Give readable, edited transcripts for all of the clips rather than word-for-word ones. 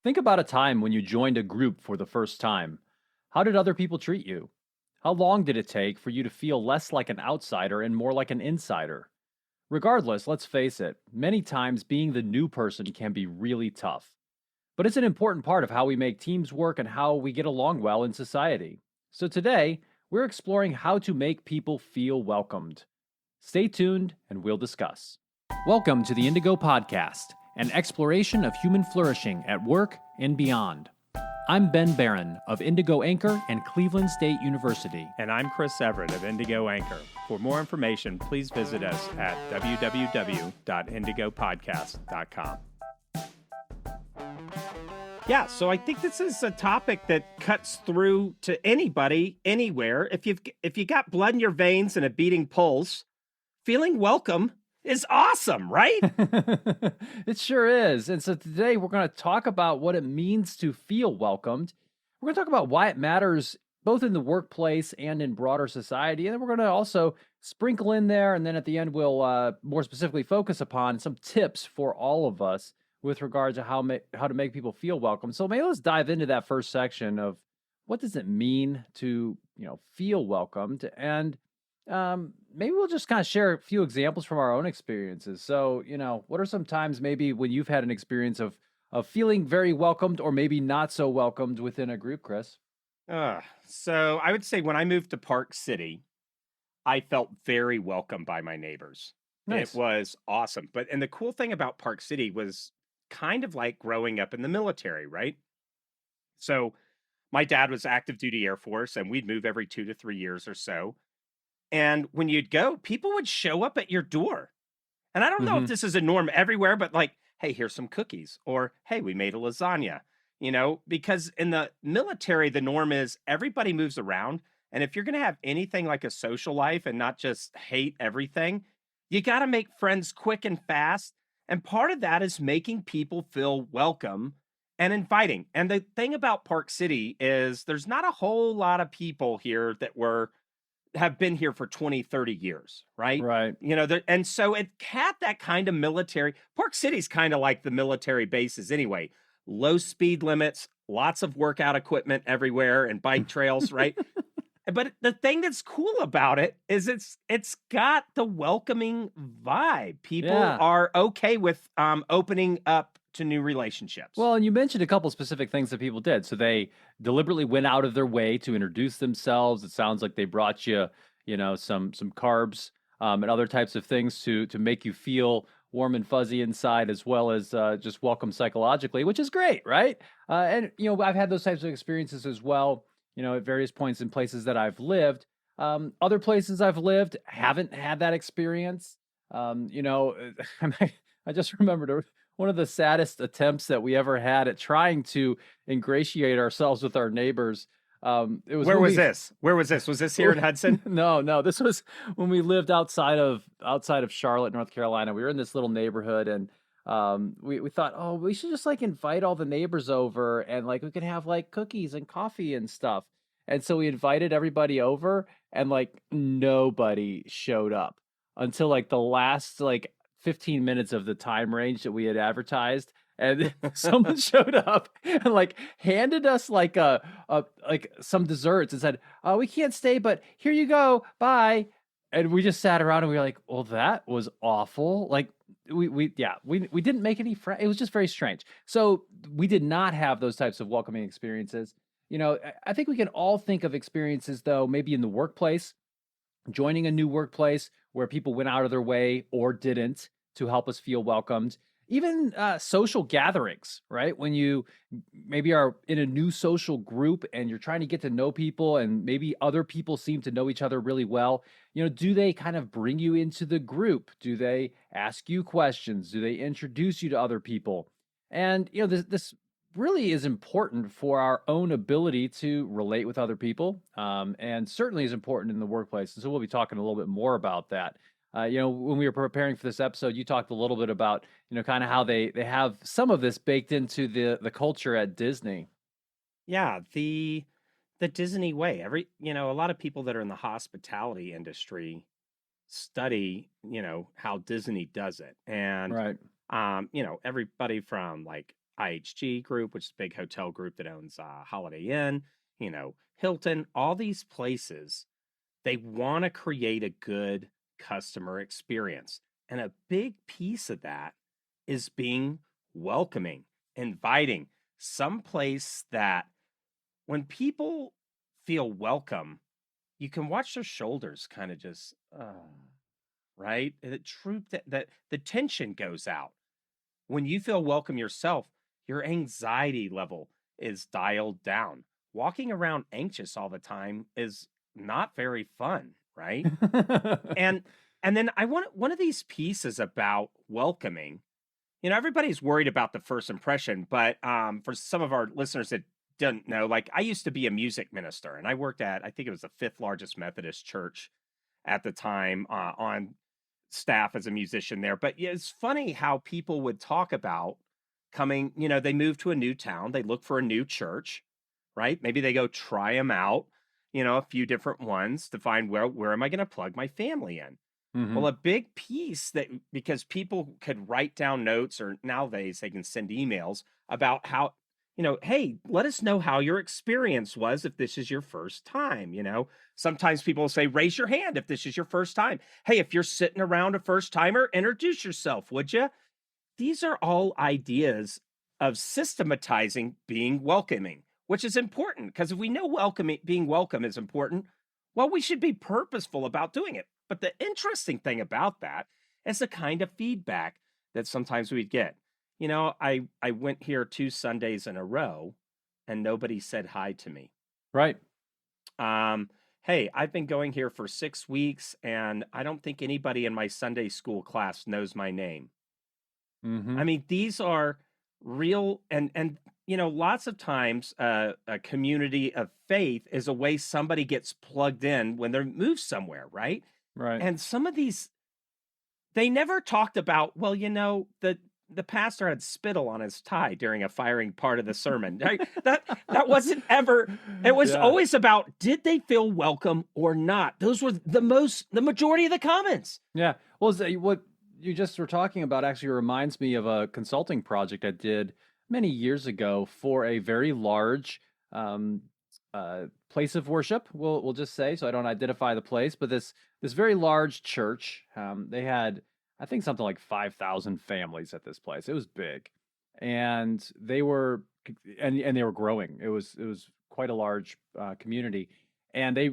Think about a time when you joined a group for the first time. How did other people treat you? How long did it take for you to feel less like an outsider and more like an insider? Regardless, let's face it, many times being the new person can be really tough. But it's an important part of how we make teams work and how we get along well in society. So today, we're exploring how to make people feel welcomed. Stay tuned and we'll discuss. Welcome to the Indigo Podcast, an exploration of human flourishing at work and beyond. I'm Ben Barron of Indigo Anchor and Cleveland State University. And I'm Chris Everett of Indigo Anchor. For more information, please visit us at www.indigopodcast.com. Yeah, so I think this is a topic that cuts through to anybody, anywhere. If you got blood in your veins and a beating pulse, feeling welcome is awesome, right? It sure is. And so today we're going to talk about what it means to feel welcomed. We're going to talk about why it matters both in the workplace and in broader society. And then we're going to also sprinkle in there. And then at the end, we'll more specifically focus upon some tips for all of us with regard to how to make people feel welcome. So maybe let's dive into that first section of what does it mean to, feel welcomed, and maybe we'll just kind of share a few examples from our own experiences. So, what are some times maybe when you've had an experience of feeling very welcomed or maybe not so welcomed within a group, Chris? So I would say when I moved to Park City, I felt very welcome by my neighbors. Nice. It was awesome. And the cool thing about Park City was kind of like growing up in the military, right? So my dad was active duty Air Force, and we'd move every 2 to 3 years or so. And when you'd go, people would show up at your door. And I don't know if this is a norm everywhere, but like, hey, here's some cookies, or hey, we made a lasagna, because in the military, the norm is everybody moves around. And if you're going to have anything like a social life and not just hate everything, you got to make friends quick and fast. And part of that is making people feel welcome and inviting. And the thing about Park City is there's not a whole lot of people here that have been here for 20, 30 years, right? Right. And so it had that kind of military. Park City's kind of like the military bases anyway. Low speed limits, lots of workout equipment everywhere and bike trails, right? But the thing that's cool about it is it's got the welcoming vibe. People are okay with opening up to new relationships. Well, and you mentioned a couple specific things that people did. So they deliberately went out of their way to introduce themselves. It sounds like they brought you, some carbs and other types of things to make you feel warm and fuzzy inside, as well as just welcome psychologically, which is great, right? And I've had those types of experiences as well. At various points in places that I've lived. Other places I've lived haven't had that experience. I just remembered one of the saddest attempts that we ever had at trying to ingratiate ourselves with our neighbors. It was Where was this? Was this here in Hudson? No. This was when we lived outside of Charlotte, North Carolina. We were in this little neighborhood, and we thought, oh, we should just invite all the neighbors over, and we could have cookies and coffee and stuff. And so we invited everybody over, and nobody showed up until the last 15 minutes of the time range that we had advertised. And someone showed up and handed us some desserts and said, "Oh, we can't stay, but here you go, bye." And we just sat around and we were like, "Well, that was awful." We didn't make any friends. It was just very strange. So we did not have those types of welcoming experiences. I think we can all think of experiences though, maybe in the workplace, joining a new workplace where people went out of their way or didn't to help us feel welcomed. Even social gatherings, right? When you maybe are in a new social group and you're trying to get to know people, and maybe other people seem to know each other really well, do they kind of bring you into the group? Do they ask you questions? Do they introduce you to other people? And, this really is important for our own ability to relate with other people, and certainly is important in the workplace. And so we'll be talking a little bit more about that. When we were preparing for this episode, you talked a little bit about, kind of how they have some of this baked into the culture at Disney. Yeah, the Disney way. A lot of people that are in the hospitality industry study, how Disney does it. And, Right. everybody from IHG Group, which is a big hotel group that owns Holiday Inn, Hilton, all these places, they want to create a good customer experience. And a big piece of that is being welcoming, inviting, someplace that when people feel welcome, you can watch their shoulders kind of just, right? The truth that the tension goes out. When you feel welcome yourself, your anxiety level is dialed down. Walking around anxious all the time is not very fun, right? And and then I want one of these pieces about welcoming. Everybody's worried about the first impression, but for some of our listeners that don't know, like I used to be a music minister, and I worked at I think it was the fifth largest Methodist church at the time on staff as a musician there. But yeah, it's funny how people would talk about coming. They move to a new town, they look for a new church, right? Maybe they go try them out, a few different ones to find where am I going to plug my family in. Well, Hmm. a big piece that because people could write down notes or nowadays they can send emails about how, hey, let us know how your experience was if this is your first time. Sometimes people will say, raise your hand if this is your first time. Hey, if you're sitting around a first timer, introduce yourself, would you? These are all ideas of systematizing being welcoming, which is important because if we know being welcome is important, well, we should be purposeful about doing it. But the interesting thing about that is the kind of feedback that sometimes we get. I went here 2 Sundays in a row and nobody said hi to me. Right. Hey, I've been going here for 6 weeks and I don't think anybody in my Sunday school class knows my name. Hmm. I mean, these are real and lots of times a community of faith is a way somebody gets plugged in when they're moved somewhere, right? Right. And some of these they never talked about, well, the pastor had spittle on his tie during a firing part of the sermon. Right? That wasn't ever. It was Yeah. always about did they feel welcome or not. Those were the majority of the comments. Yeah. Well, what you just were talking about actually reminds me of a consulting project I did many years ago for a very large um, place of worship. We'll just say, so I don't identify the place, but this very large church. They had, I think, something like 5,000 families at this place. It was big, and they were growing. It was quite a large community, and they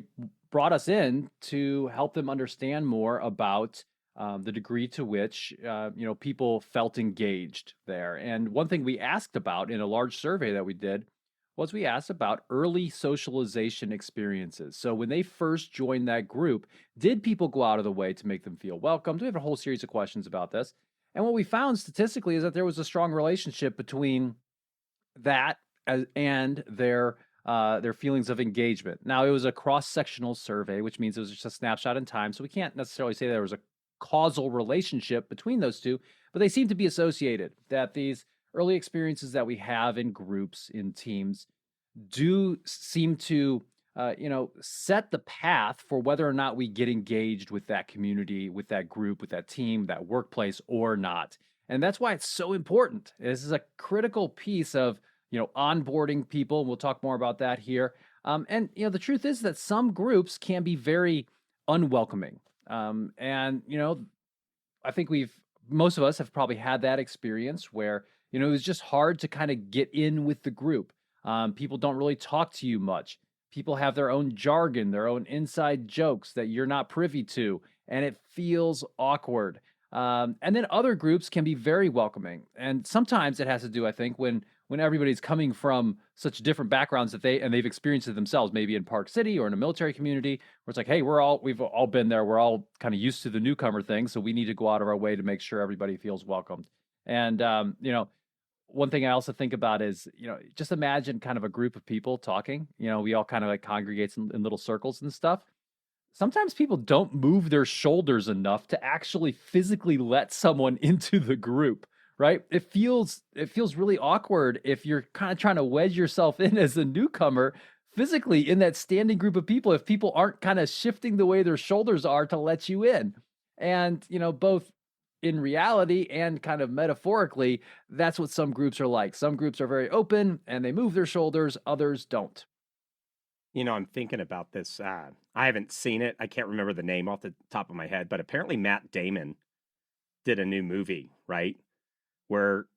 brought us in to help them understand more about the degree to which people felt engaged there. And one thing we asked about in a large survey that we did was we asked about early socialization experiences. So when they first joined that group, did people go out of the way to make them feel welcomed? We have a whole series of questions about this. And what we found statistically is that there was a strong relationship between that and their feelings of engagement. Now, it was a cross-sectional survey, which means it was just a snapshot in time. So we can't necessarily say there was a causal relationship between those two, but they seem to be associated. That these early experiences that we have in groups, in teams, do seem to set the path for whether or not we get engaged with that community, with that group, with that team, that workplace or not. And that's why it's so important. This is a critical piece of onboarding people, and we'll talk more about that here. And the truth is that some groups can be very unwelcoming. And I think most of us have probably had that experience where it was just hard to kind of get in with the group. People don't really talk to you much. People have their own jargon, their own inside jokes that you're not privy to, and it feels awkward. And then other groups can be very welcoming, and sometimes it has to do, I think, when everybody's coming from such different backgrounds that they've experienced it themselves, maybe in Park City or in a military community, where it's like, hey, we've all been there, we're all kind of used to the newcomer thing, so we need to go out of our way to make sure everybody feels welcomed. And one thing I also think about is, just imagine kind of a group of people talking. We all kind of like congregate in little circles and stuff. Sometimes people don't move their shoulders enough to actually physically let someone into the group, right? It feels really awkward if you're kind of trying to wedge yourself in as a newcomer physically in that standing group of people, if people aren't kind of shifting the way their shoulders are to let you in. And, both in reality and kind of metaphorically, that's what some groups are like. Some groups are very open and they move their shoulders, others don't. I'm thinking about this. I haven't seen it. I can't remember the name off the top of my head, but apparently Matt Damon did a new movie, right? Where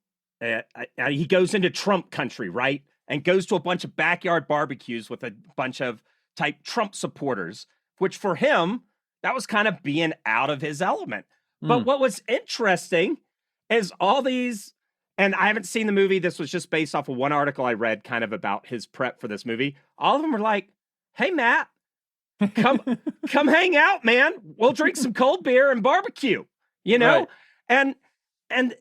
he goes into Trump country, right? And goes to a bunch of backyard barbecues with a bunch of type Trump supporters, which for him, that was kind of being out of his element. But Mm, what was interesting is all these, and I haven't seen the movie. This was just based off of one article I read kind of about his prep for this movie. All of them were like, hey, Matt, come, come hang out, man. We'll drink some cold beer and barbecue, you know? right. And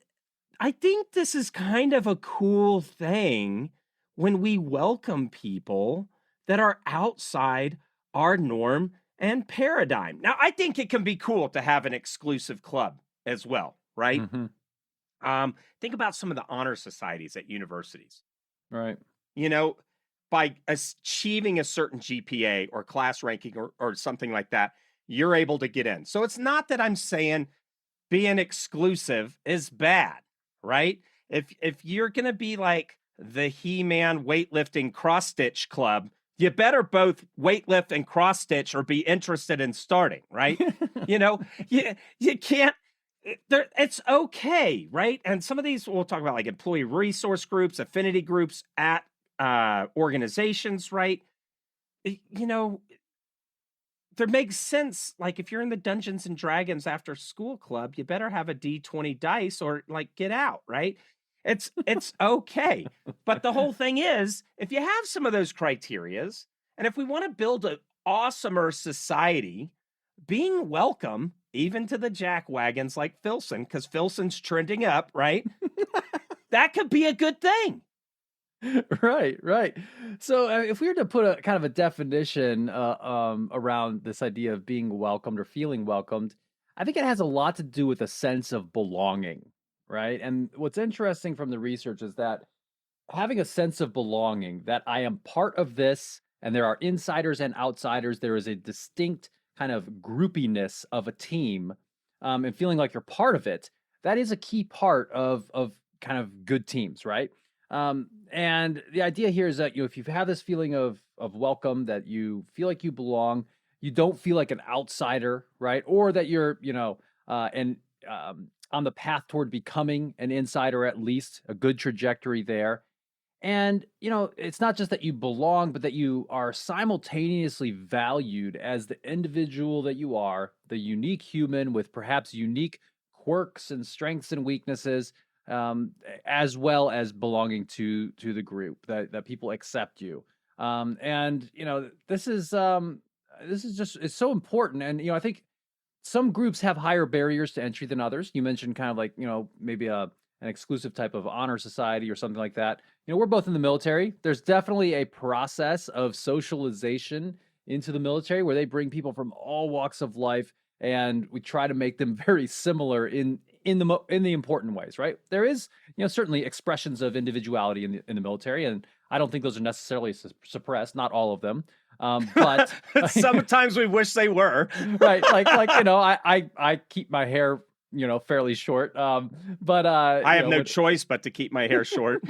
I think this is kind of a cool thing when we welcome people that are outside our norm and paradigm. Now, I think it can be cool to have an exclusive club as well, right? Hmm. Think about some of the honor societies at universities. Right. You know, by achieving a certain GPA or class ranking or something like that, you're able to get in. So it's not that I'm saying being exclusive is bad, right? If you're gonna be like the He-Man weightlifting cross stitch club, you better both weightlift and cross stitch or be interested in starting, right? You know, you can't. It's okay, right? And some of these we'll talk about, like employee resource groups, affinity groups at organizations, right? You know, there makes sense. Like if you're in the Dungeons and Dragons after school club, you better have a D20 dice or like get out, right? It's okay. But the whole thing is, if you have some of those criterias, and if we want to build an awesomer society, being welcome even to the jack wagons like Filson, because Filson's trending up, right? That could be a good thing. Right, right. So, if we were to put a kind of a definition around this idea of being welcomed or feeling welcomed, I think it has a lot to do with a sense of belonging, right? And what's interesting from the research is that having a sense of belonging, that I am part of this, and there are insiders and outsiders, there is a distinct kind of groupiness of a team, and feeling like you're part of it. That is a key part of kind of good teams, right? And the idea here is that if you have this feeling of welcome, that you feel like you belong, you don't feel like an outsider, right? Or that you're and on the path toward becoming an insider, at least a good trajectory there. And, it's not just that you belong, but that you are simultaneously valued as the individual that you are, the unique human with perhaps unique quirks and strengths and weaknesses, as well as belonging to the group, that people accept you. And, this is just, it's so important. And, I think some groups have higher barriers to entry than others. You mentioned kind of like, maybe an exclusive type of honor society or something like that. We're both in the military. There's definitely a process of socialization into the military where they bring people from all walks of life, and we try to make them very similar in the important ways, right? There is, certainly expressions of individuality in the military, and I don't think those are necessarily suppressed, not all of them. But Sometimes we wish they were. right, I keep my hair fairly short. But I have no choice but to keep my hair short.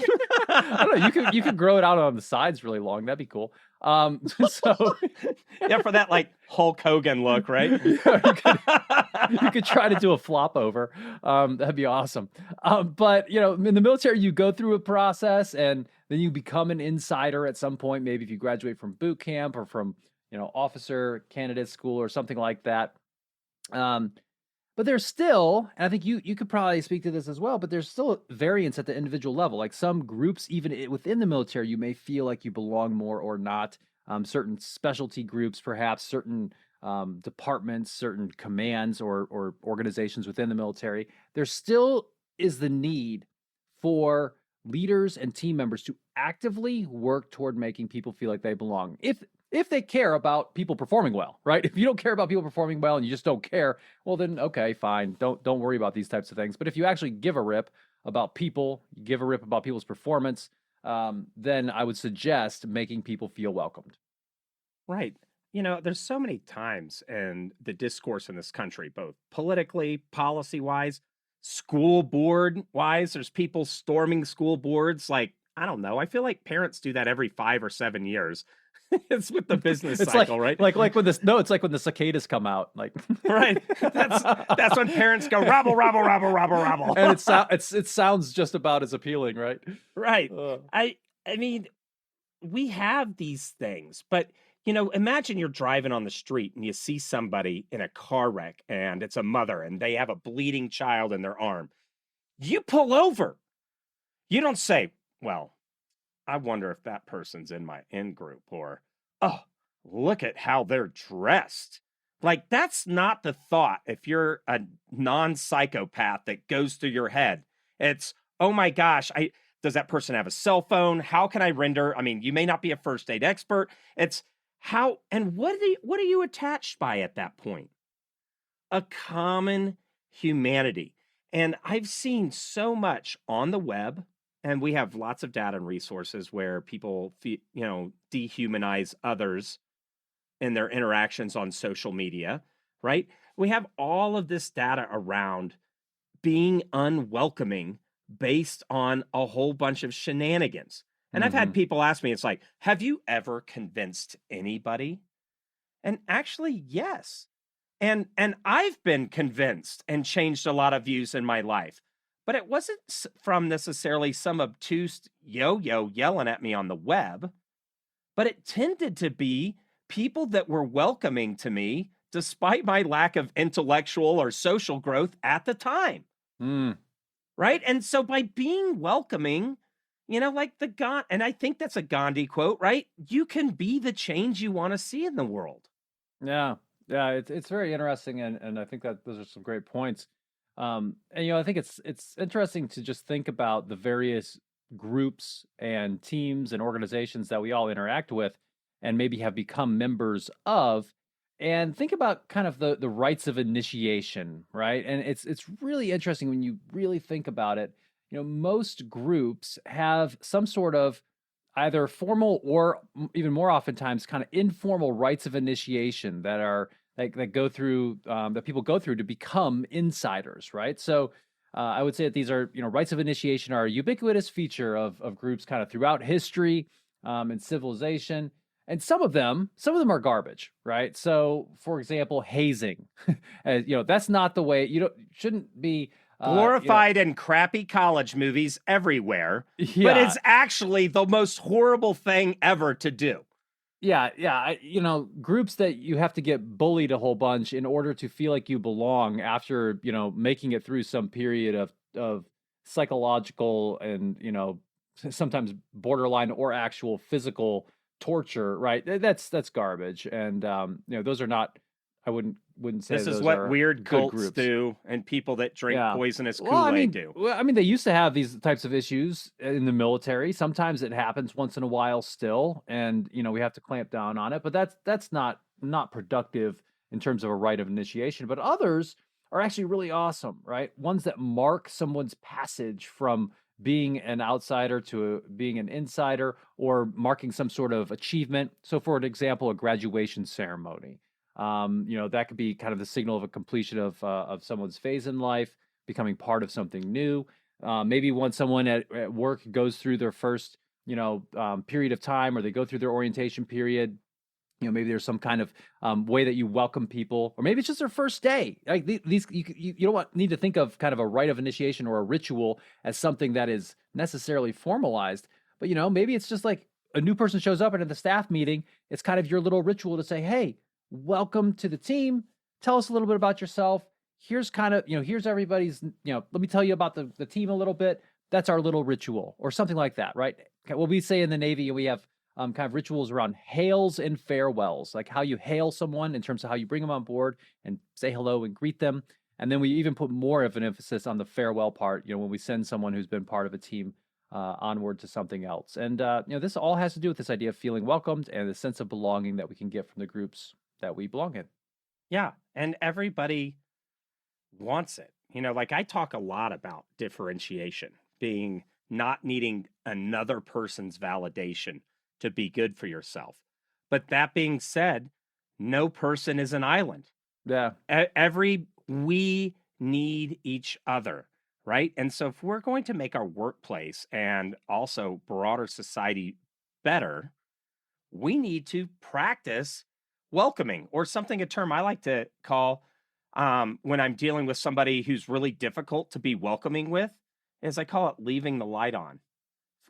I don't know. You could grow it out on the sides really long. That'd be cool. So Yeah, for that like Hulk Hogan look, right? you could try to do a flop over. That'd be awesome. But in the military, you go through a process, and then you become an insider at some point. Maybe if you graduate from boot camp or from officer candidate school or something like that. But there's still, and I think you could probably speak to this as well, but there's still variance at the individual level. Like some groups, even within the military, you may feel like you belong more or not. Certain specialty groups, perhaps certain departments, certain commands or organizations within the military, there still is the need for leaders and team members to actively work toward making people feel like they belong. If they care about people performing well, right? If you don't care about people performing well and you just don't care, well then okay, fine. Don't worry about these types of things. But if you actually give a rip about people, you give a rip about people's performance, then I would suggest making people feel welcomed. Right. There's so many times in the discourse in this country, both politically, policy wise, School board wise, there's people storming school boards. Like, I don't know. I feel like parents do that every 5 or 7 years. It's with the business It's cycle, right? like when this no, it's like when the cicadas come out, like Right. That's when parents go rabble, rabble, rabble, rabble, rabble. and it sounds just about as appealing, right? Right. Uh, I mean, we have these things, but imagine you're driving on the street and you see somebody in a car wreck and it's a mother and they have a bleeding child in their arm. You pull over. You don't say, well, I wonder if that person's in my in group, or, oh, look at how they're dressed. Like, that's not the thought if you're a non-psychopath that goes through your head. It's, oh my gosh, does that person have a cell phone? How can I render? I mean, you may not be a first aid expert. It's how, and what are you attached by at that point? A common humanity. And I've seen so much on the web, and we have lots of data and resources where people, dehumanize others in their interactions on social media, right? We have all of this data around being unwelcoming based on a whole bunch of shenanigans. And I've had people ask me, it's like, have you ever convinced anybody? And actually, yes. And I've been convinced and changed a lot of views in my life. But it wasn't from necessarily some obtuse yo-yo yelling at me on the web, but it tended to be people that were welcoming to me despite my lack of intellectual or social growth at the time. mm. Right? And so by being welcoming, like and I think that's a Gandhi quote, right? You can be the change you want to see in the world. Yeah. Yeah, it's very interesting, and I think that those are some great points. And I think it's interesting to just think about the various groups and teams and organizations that we all interact with and maybe have become members of, and think about kind of the rites of initiation, right? And it's really interesting when you really think about it. Most groups have some sort of either formal or even more oftentimes kind of informal rites of initiation that are that go through that people go through to become insiders, right? So I would say that these are, rites of initiation are a ubiquitous feature of groups kind of throughout history and civilization. And some of them are garbage, right? So, for example, hazing, that's not the way. Shouldn't be Glorified in crappy college movies everywhere, yeah. But it's actually the most horrible thing ever to do. Yeah. Groups that you have to get bullied a whole bunch in order to feel like you belong after, making it through some period of psychological and, sometimes borderline or actual physical torture, right? That's garbage. And, those are not, I wouldn't say this is those what are weird good cults groups. do, and people that drink poisonous Kool-Aid Well, I mean, do. they used to have these types of issues in the military. Sometimes it happens once in a while still, and we have to clamp down on it. But that's not productive in terms of a rite of initiation. But others are actually really awesome, right? Ones that mark someone's passage from being an outsider to being an insider, or marking some sort of achievement. So, for an example, a graduation ceremony. That could be kind of the signal of a completion of someone's phase in life, becoming part of something new. Maybe when someone at work goes through their first, period of time, or they go through their orientation period, maybe there's some kind of way that you welcome people, or maybe it's just their first day. Like these, you don't need to think of kind of a rite of initiation or a ritual as something that is necessarily formalized. But maybe it's just like a new person shows up, and at the staff meeting, it's kind of your little ritual to say, "Hey, welcome to the team. Tell us a little bit about yourself. Here's kind of, here's everybody's, let me tell you about the team a little bit. That's our little ritual," or something like that, right? What we say in the Navy, we have kind of rituals around hails and farewells, like how you hail someone in terms of how you bring them on board and say hello and greet them. And then we even put more of an emphasis on the farewell part, when we send someone who's been part of a team onward to something else. And, this all has to do with this idea of feeling welcomed and the sense of belonging that we can get from the groups that we belong in. Yeah. And everybody wants it. Like I talk a lot about differentiation, being not needing another person's validation to be good for yourself. But that being said, no person is an island. Yeah. We need each other. right? And so if we're going to make our workplace and also broader society better, we need to practice welcoming, or something, a term I like to call when I'm dealing with somebody who's really difficult to be welcoming with, is I call it leaving the light on.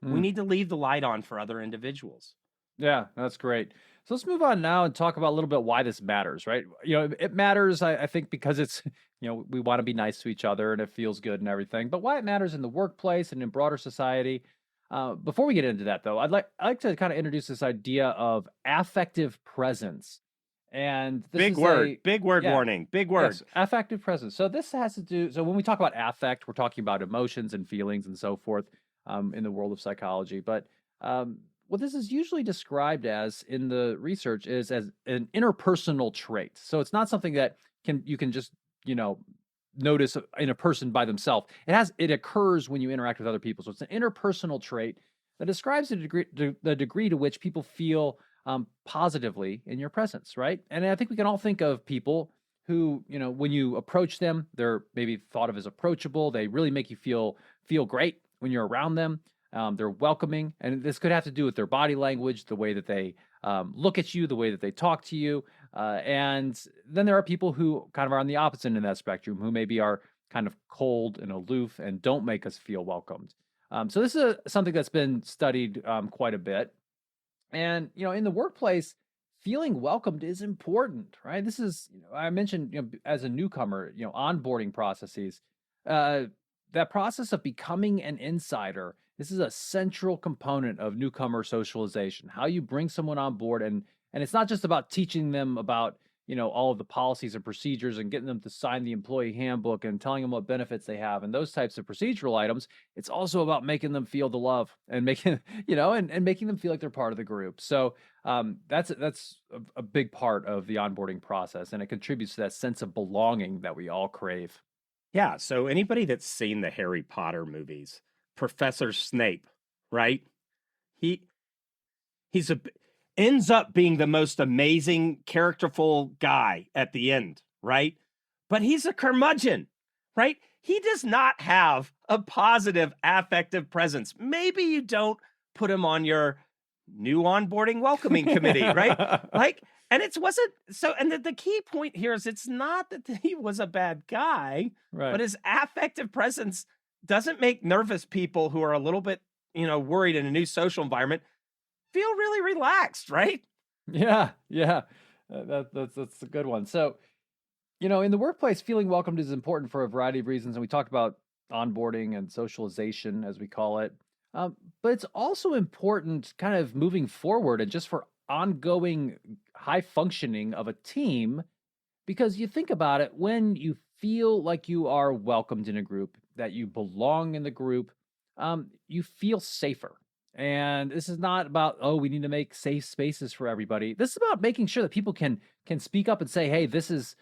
We Mm. need to leave the light on for other individuals. Yeah, that's great. So let's move on now and talk about a little bit why this matters, right? It matters, I think, because it's, we want to be nice to each other and it feels good and everything, but why it matters in the workplace and in broader society. Before we get into that, though, I'd like to kind of introduce this idea of affective presence. And this is Big word yeah, warning, big word. yes, affective presence. So this has to do, so when we talk about affect, we're talking about emotions and feelings and so forth in the world of psychology. But what this is usually described as in the research is as an interpersonal trait. So it's not something that you can just, you know, notice in a person by themselves. It occurs when you interact with other people. So it's an interpersonal trait that describes the degree to which people feel positively in your presence, right? And I think we can all think of people who, when you approach them, they're maybe thought of as approachable. They really make you feel great when you're around them. They're welcoming, and this could have to do with their body language, the way that they look at you, the way that they talk to you. And then there are people who kind of are on the opposite end of that spectrum, who maybe are kind of cold and aloof and don't make us feel welcomed. So this is something that's been studied quite a bit. And, in the workplace, feeling welcomed is important, right? This is, I mentioned, as a newcomer, onboarding processes. Uh, that process of becoming an insider, this is a central component of newcomer socialization. How you bring someone on board, and it's not just about teaching them about, all of the policies and procedures and getting them to sign the employee handbook and telling them what benefits they have and those types of procedural items. It's also about making them feel the love and making, and making them feel like they're part of the group. So that's a big part of the onboarding process, and it contributes to that sense of belonging that we all crave. Yeah, so anybody that's seen the Harry Potter movies, Professor Snape, right? He he's a ends up being the most amazing characterful guy at the end, right? But he's a curmudgeon, right? He does not have a positive affective presence. Maybe you don't put him on your new onboarding welcoming committee, right? Like, and it wasn't so. And the key point here is it's not that he was a bad guy, Right. but his affective presence doesn't make nervous people who are a little bit, worried in a new social environment feel really relaxed, right? Yeah, yeah. That's a good one. So, in the workplace, feeling welcomed is important for a variety of reasons, and we talked about onboarding and socialization, as we call it. But it's also important, kind of moving forward, and just for ongoing high functioning of a team, because you think about it, when you feel like you are welcomed in a group, that you belong in the group, you feel safer. And this is not about, oh, we need to make safe spaces for everybody. This is about making sure that people can speak up and say, hey, this is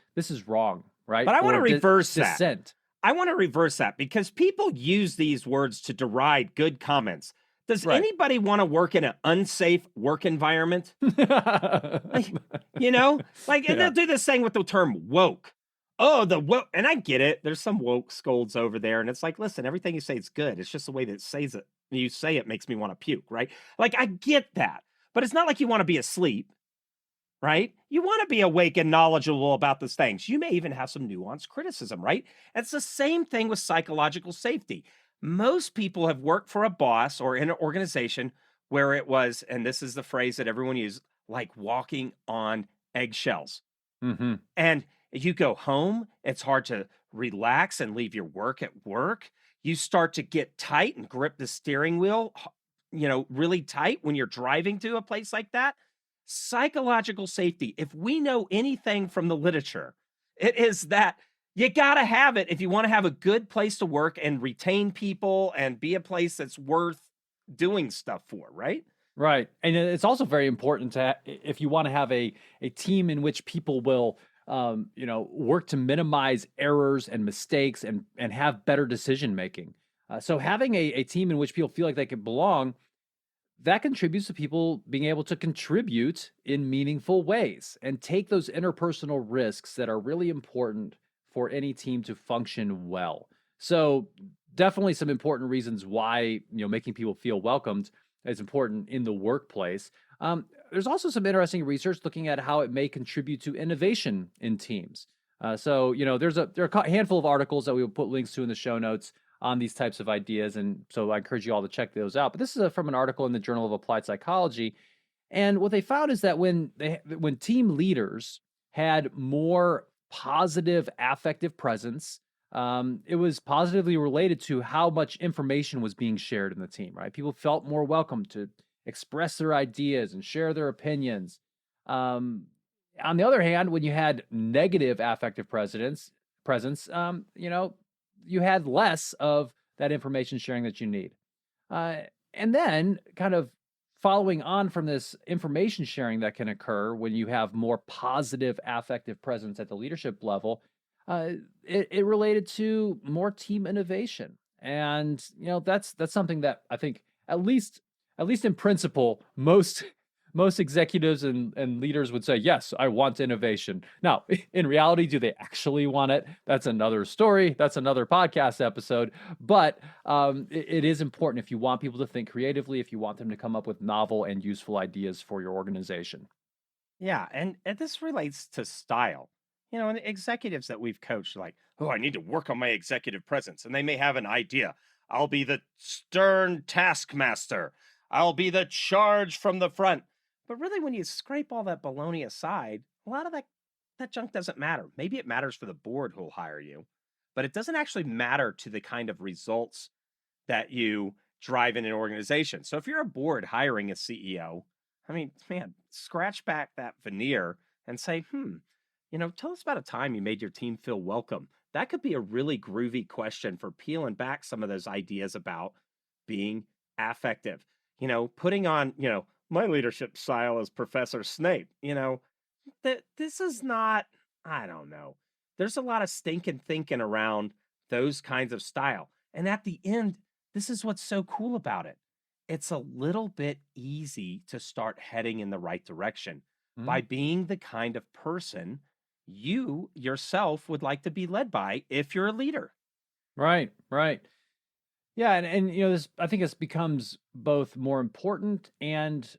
wrong, right? But I want to Or reverse that. dissent. I want to reverse that because people use these words to deride good comments. Does Right. anybody want to work in an unsafe work environment? Like, and they'll do this thing with the term woke. Oh, the woke. And I get it. There's some woke scolds over there. And it's like, listen, everything you say is good. It's just the way that you say it makes me want to puke, right? Like, I get that. But it's not like you want to be asleep, right? You want to be awake and knowledgeable about those things. You may even have some nuanced criticism, right? It's the same thing with psychological safety. Most people have worked for a boss or in an organization where it was, and this is the phrase that everyone uses, like walking on eggshells. Hmm. And you go home, it's hard to relax and leave your work at work. You start to get tight and grip the steering wheel, really tight when you're driving to a place like that. Psychological safety, if we know anything from the literature, it is that you got to have it if you want to have a good place to work and retain people and be a place that's worth doing stuff for, right? Right. And it's also very important to, if you want to have a team in which people will, work to minimize errors and mistakes and have better decision making. So having a team in which people feel like they can belong, that contributes to people being able to contribute in meaningful ways and take those interpersonal risks that are really important for any team to function well. So definitely some important reasons why, making people feel welcomed is important in the workplace. There's also some interesting research looking at how it may contribute to innovation in teams. There are a handful of articles that we will put links to in the show notes on these types of ideas, and so I encourage you all to check those out. But this is from an article in the Journal of Applied Psychology, and what they found is that when team leaders had more positive affective presence, it was positively related to how much information was being shared in the team, right? People felt more welcome to express their ideas and share their opinions. Um, on the other hand, when you had negative affective presence, you had less of that information sharing that you need. Uh, and then, kind of following on from this information sharing that can occur when you have more positive affective presence at the leadership level, uh, it related to more team innovation, and that's something that I think at least in principle most executives and leaders would say, yes, I want innovation. Now, in reality, do they actually want it? That's another story. That's another podcast episode. But it is important if you want people to think creatively, if you want them to come up with novel and useful ideas for your organization. Yeah, and this relates to style. And the executives that we've coached are like, oh, I need to work on my executive presence. And they may have an idea. I'll be the stern taskmaster. I'll be the charge from the front. But really, when you scrape all that baloney aside, a lot of that junk doesn't matter. Maybe it matters for the board who'll hire you, but it doesn't actually matter to the kind of results that you drive in an organization. So if you're a board hiring a CEO, I mean, man, scratch back that veneer and say, tell us about a time you made your team feel welcome. That could be a really groovy question for peeling back some of those ideas about being affective. Putting on, my leadership style is Professor Snape, that this is not, I don't know. There's a lot of stinking thinking around those kinds of style. And at the end, this is what's so cool about it. It's a little bit easy to start heading in the right direction by being the kind of person you yourself would like to be led by if you're a leader. Right, right. Yeah, and this, I think this becomes both more important and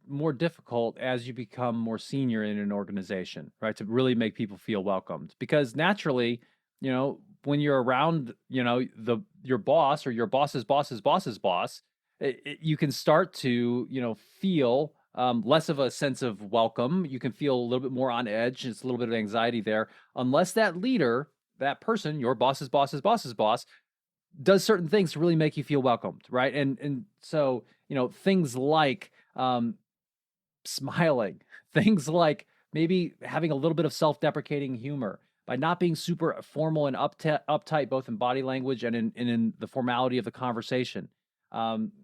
more difficult as you become more senior in an organization, right? To really make people feel welcomed, because naturally, when you're around, your boss or your boss's boss's boss's boss, you can start to, feel less of a sense of welcome. You can feel a little bit more on edge. It's a little bit of anxiety there, unless that leader, that person, your boss's boss's boss's boss, does certain things to really make you feel welcomed, right? And so, things like smiling, things like maybe having a little bit of self-deprecating humor, by not being super formal and uptight, both in body language and in the formality of the conversation.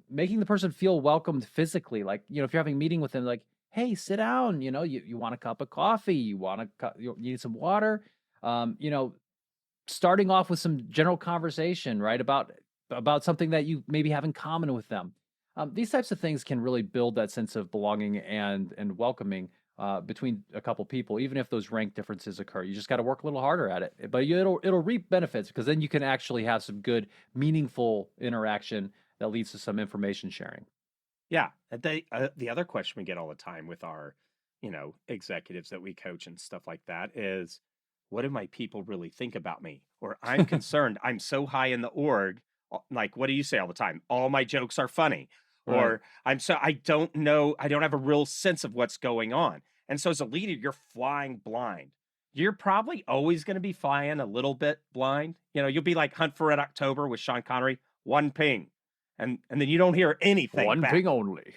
Making the person feel welcomed physically, like, if you're having a meeting with them, like, hey, sit down, you want a cup of coffee, you need some water, starting off with some general conversation, right, about something that you maybe have in common with them. These types of things can really build that sense of belonging and welcoming between a couple people, even if those rank differences occur. You just got to work a little harder at it, but it'll reap benefits, because then you can actually have some good, meaningful interaction that leads to some information sharing. Yeah. The other question we get all the time with our, executives that we coach and stuff like that is, what do my people really think about me? Or I'm concerned, I'm so high in the org. Like, what do you say all the time? All my jokes are funny. Right. Or I don't know, I don't have a real sense of what's going on. And so as a leader, you're flying blind. You're probably always going to be flying a little bit blind. You'll be like Hunt for Red October with Sean Connery, one ping. And then you don't hear anything. One back. ping only.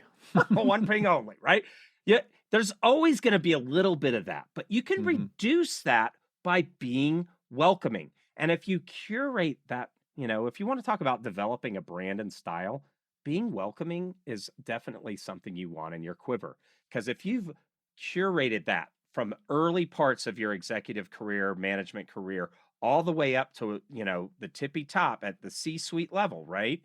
One ping only, right? Yeah, there's always going to be a little bit of that, but you can reduce that by being welcoming. And if you curate that, if you want to talk about developing a brand and style, being welcoming is definitely something you want in your quiver. Because if you've curated that from early parts of your executive career, management career, all the way up to, the tippy top at the C-suite level, right?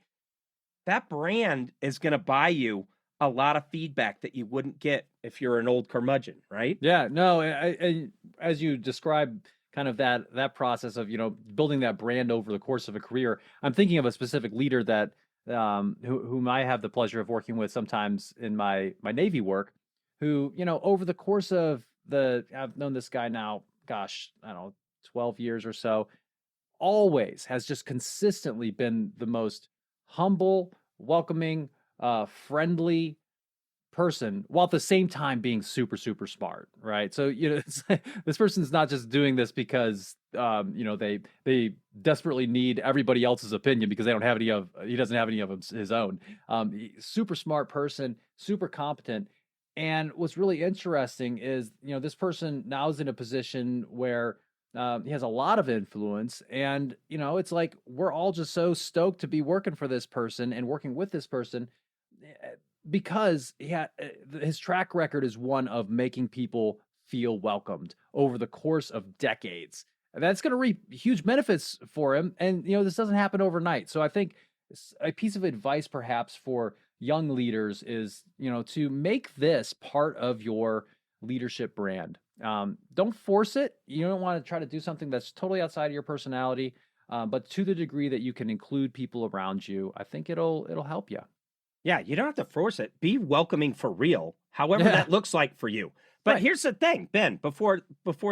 That brand is going to buy you a lot of feedback that you wouldn't get if you're an old curmudgeon, right? Yeah, no, as you describe kind of that process of, building that brand over the course of a career. I'm thinking of a specific leader that whom I have the pleasure of working with sometimes in my Navy work, who, over the course of I've known this guy now, gosh, I don't know, 12 years or so, always has just consistently been the most humble, welcoming, friendly person, while at the same time being super, super smart, right? So, it's this person's not just doing this because they desperately need everybody else's opinion because he doesn't have any of his own. Super smart person, super competent. And what's really interesting is, this person now is in a position where he has a lot of influence, and it's like we're all just so stoked to be working for this person and working with this person, because his track record is one of making people feel welcomed over the course of decades. And that's going to reap huge benefits for him. And this doesn't happen overnight. So I think a piece of advice perhaps for young leaders is, to make this part of your leadership brand. Don't force it. You don't want to try to do something that's totally outside of your personality, but to the degree that you can include people around you, I think it'll help you. Yeah, you don't have to force it. Be welcoming for real, however that looks like for you. But here's the thing, Ben, before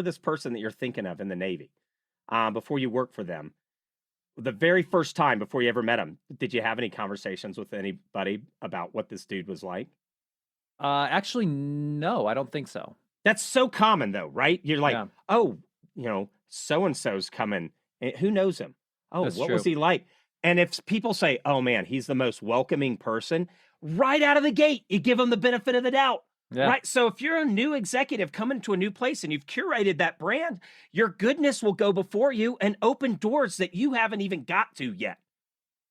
this person that you're thinking of in the Navy, before you work for them, the very first time before you ever met him, did you have any conversations with anybody about what this dude was like? Actually, no, I don't think so. That's so common though, right? You're like, oh, so-and-so's coming. Who knows him? Oh, That's what true. was he like? And if people say, oh man, he's the most welcoming person, right out of the gate, you give them the benefit of the doubt. Yeah. Right. So if you're a new executive coming to a new place and you've curated that brand, your goodness will go before you and open doors that you haven't even got to yet.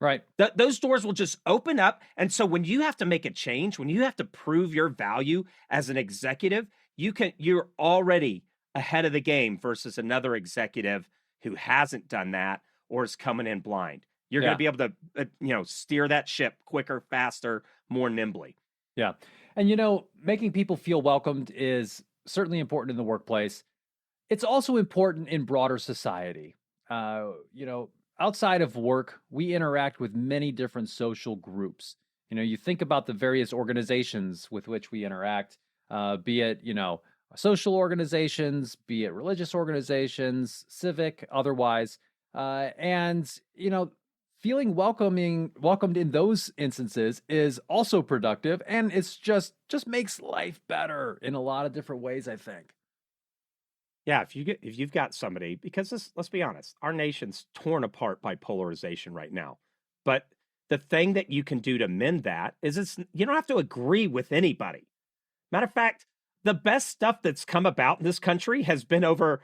Right. Those doors will just open up. And so when you have to make a change, when you have to prove your value as an executive, you're already ahead of the game versus another executive who hasn't done that or is coming in blind. You're going to be able to, steer that ship quicker, faster, more nimbly. Yeah. And, making people feel welcomed is certainly important in the workplace. It's also important in broader society. Outside of work, we interact with many different social groups. You think about the various organizations with which we interact, be it, social organizations, be it religious organizations, civic, otherwise. And, feeling welcomed in those instances is also productive, and it's just makes life better in a lot of different ways, I think. Yeah, if you've got somebody, because let's be honest, our nation's torn apart by polarization right now. But the thing that you can do to mend that is you don't have to agree with anybody. Matter of fact, the best stuff that's come about in this country has been over,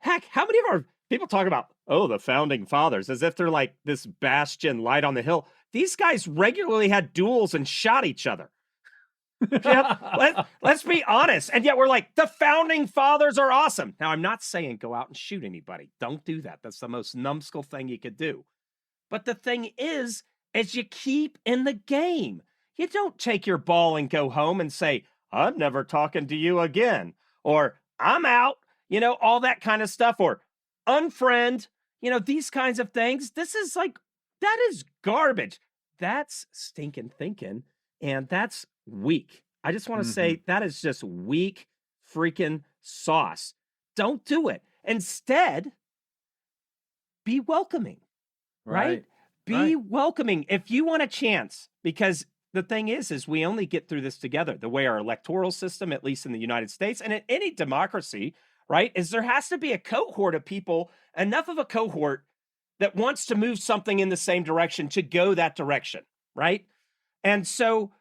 heck, how many of our people talk about, the founding fathers, as if they're like this bastion light on the hill. These guys regularly had duels and shot each other. Let's be honest. And yet we're like, the founding fathers are awesome. Now, I'm not saying go out and shoot anybody. Don't do that. That's the most numbskull thing you could do. But the thing is you keep in the game. You don't take your ball and go home and say, I'm never talking to you again. Or I'm out, all that kind of stuff. Or unfriend, these kinds of things. This is that is garbage. That's stinking thinking. And that's weak. I just want to say that is just weak freaking sauce. Don't do it. Instead, be welcoming, right? Be welcoming. If you want a chance, because the thing is we only get through this together. The way our electoral system, at least in the United States and in any democracy, right, is there has to be a cohort of people, enough of a cohort that wants to move something in the same direction to go that direction, right? And so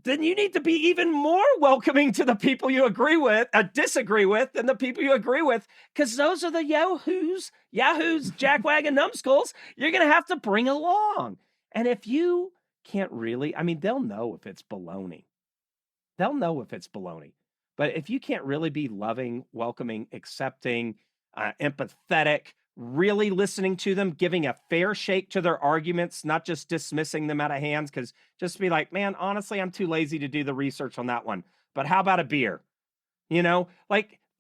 then you need to be even more welcoming to the people you agree with, disagree with, than the people you agree with, because those are the yahoos, jackwagon numbskulls you're going to have to bring along. And if you can't really, they'll know if it's baloney. They'll know if it's baloney. But if you can't really be loving, welcoming, accepting, empathetic, really listening to them, giving a fair shake to their arguments, not just dismissing them out of hands, because just be like, man, honestly, I'm too lazy to do the research on that one. But how about a beer? Be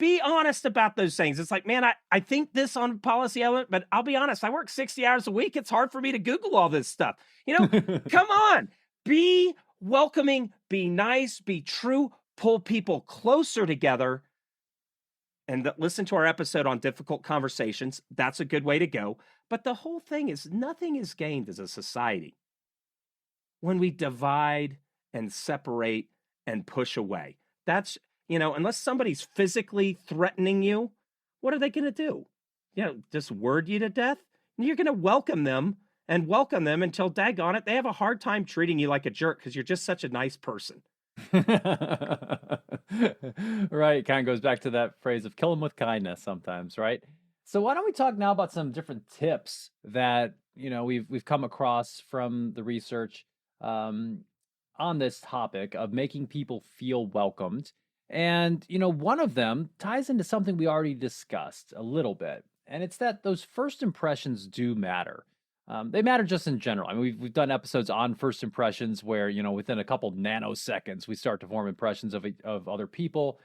be honest about those things. It's like, man, I think this on policy element, but I'll be honest, I work 60 hours a week. It's hard for me to Google all this stuff. Come on, be welcoming, be nice, be true, pull people closer together. And listen to our episode on difficult conversations. That's a good way to go. But the whole thing is nothing is gained as a society when we divide and separate and push away. That's, unless somebody's physically threatening you, what are they going to do? Just word you to death? You're going to welcome them until, daggone it, they have a hard time treating you like a jerk because you're just such a nice person. Right. Kind of goes back to that phrase of kill them with kindness sometimes, right? So why don't we talk now about some different tips that, we've come across from the research on this topic of making people feel welcomed. And, one of them ties into something we already discussed a little bit, and it's that those first impressions do matter. They matter just in general. I mean, we've done episodes on first impressions where, within a couple nanoseconds, we start to form impressions of other people.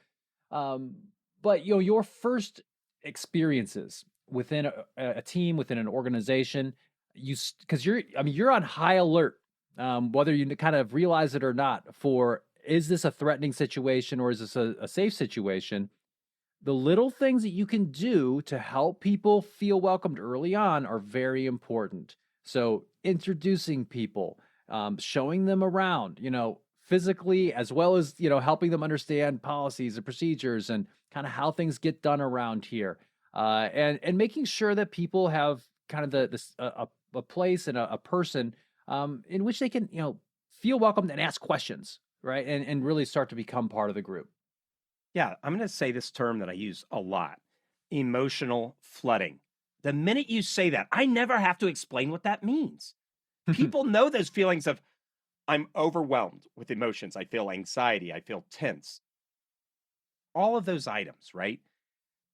But, your first experiences within a team, within an organization, because you're on high alert, whether you kind of realize it or not, for is this a threatening situation or is this a safe situation? The little things that you can do to help people feel welcomed early on are very important. So introducing people, showing them around, physically, as well as, helping them understand policies and procedures and kind of how things get done around here. And making sure that people have kind of a place and a person in which they can, feel welcomed and ask questions, right? And really start to become part of the group. Yeah, I'm going to say this term that I use a lot, emotional flooding. The minute you say that, I never have to explain what that means. People know those feelings of, I'm overwhelmed with emotions. I feel anxiety. I feel tense. All of those items, right?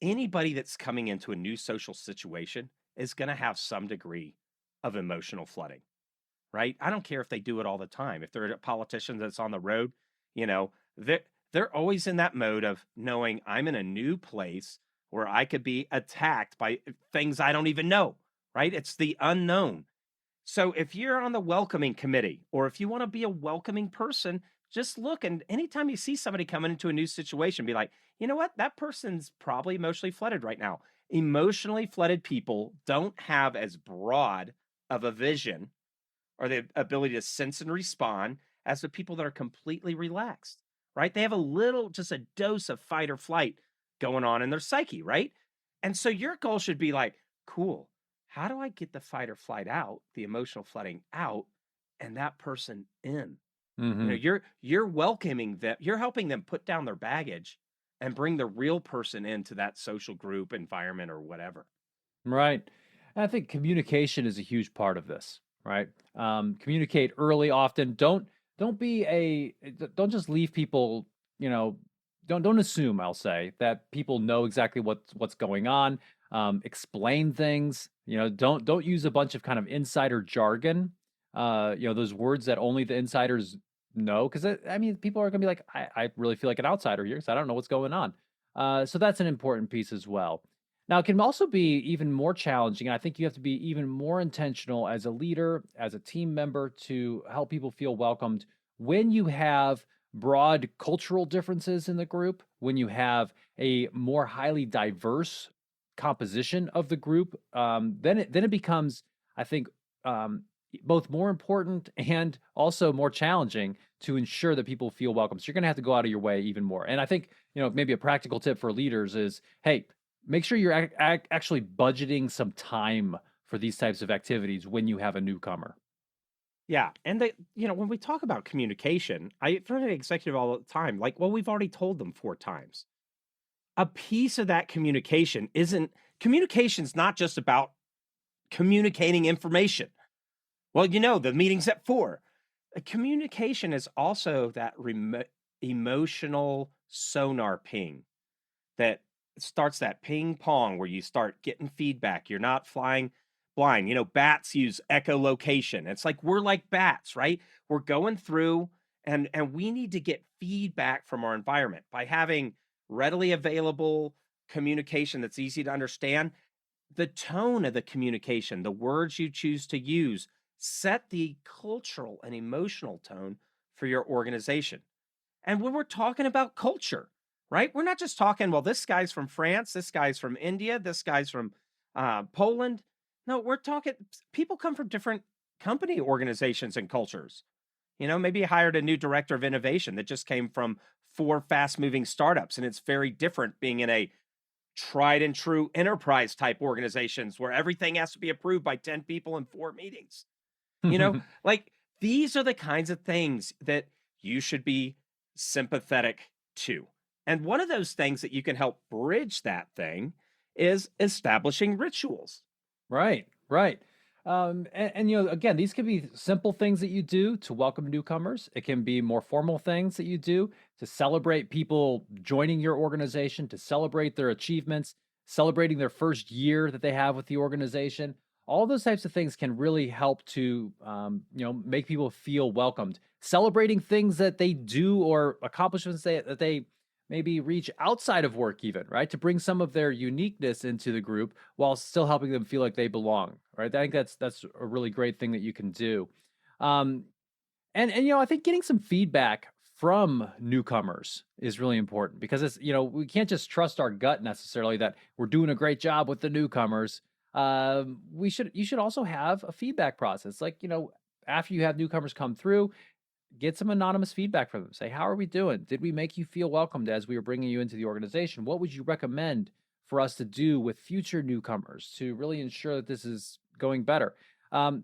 Anybody that's coming into a new social situation is going to have some degree of emotional flooding, right? I don't care if they do it all the time. If they're a politician that's on the road, they're always in that mode of knowing I'm in a new place where I could be attacked by things I don't even know, right? It's the unknown. So if you're on the welcoming committee, or if you want to be a welcoming person, just look. And anytime you see somebody coming into a new situation, be like, you know what? That person's probably emotionally flooded right now. Emotionally flooded people don't have as broad of a vision or the ability to sense and respond as the people that are completely relaxed, right? They have just a dose of fight or flight going on in their psyche, right? And so your goal should be like, cool, how do I get the fight or flight out, the emotional flooding out, and that person in? Mm-hmm. You're welcoming them, you're helping them put down their baggage and bring the real person into that social group environment or whatever. Right. And I think communication is a huge part of this, right? Communicate early, often. Don't just leave people, don't assume, I'll say, that people know exactly what's going on. Explain things, don't use a bunch of kind of insider jargon, those words that only the insiders know. Because people are gonna be like, I really feel like an outsider here because I don't know what's going on. So that's an important piece as well. Now, it can also be even more challenging. And I think you have to be even more intentional as a leader, as a team member, to help people feel welcomed when you have broad cultural differences in the group, when you have a more highly diverse composition of the group. Then it becomes, I think, both more important and also more challenging to ensure that people feel welcome. So you're going to have to go out of your way even more. And I think, maybe a practical tip for leaders is, hey, make sure you're actually budgeting some time for these types of activities when you have a newcomer. Yeah. And when we talk about communication, I turn to the executive all the time, like, well, we've already told them 4 times. A piece of that communication's not just about communicating information. Well, the meeting's at 4. Communication is also that emotional sonar ping that starts that ping pong where you start getting feedback. You're not flying blind. Bats use echolocation. It's like we're like bats, right? We're going through and we need to get feedback from our environment by having readily available communication that's easy to understand. The tone of the communication, the words you choose to use, set the cultural and emotional tone for your organization. And when we're talking about culture, right? We're not just talking, well, this guy's from France, this guy's from India, this guy's from Poland. No, we're talking, people come from different company organizations and cultures. Maybe you hired a new director of innovation that just came from 4 fast moving startups, and it's very different being in a tried and true enterprise type organizations where everything has to be approved by 10 people in 4 meetings. You know, like these are the kinds of things that you should be sympathetic to. And one of those things that you can help bridge that thing is establishing rituals. Right, right. Again, these can be simple things that you do to welcome newcomers. It can be more formal things that you do to celebrate people joining your organization, to celebrate their achievements, celebrating their first year that they have with the organization. All those types of things can really help to, make people feel welcomed. Celebrating things that they do or accomplishments that they maybe reach outside of work even, right? To bring some of their uniqueness into the group while still helping them feel like they belong, right? I think that's a really great thing that you can do. Um, I think getting some feedback from newcomers is really important because we can't just trust our gut necessarily that we're doing a great job with the newcomers. You should also have a feedback process. Like, after you have newcomers come through, get some anonymous feedback from them. Say, how are we doing? Did we make you feel welcomed as we were bringing you into the organization? What would you recommend for us to do with future newcomers to really ensure that this is going better? I'll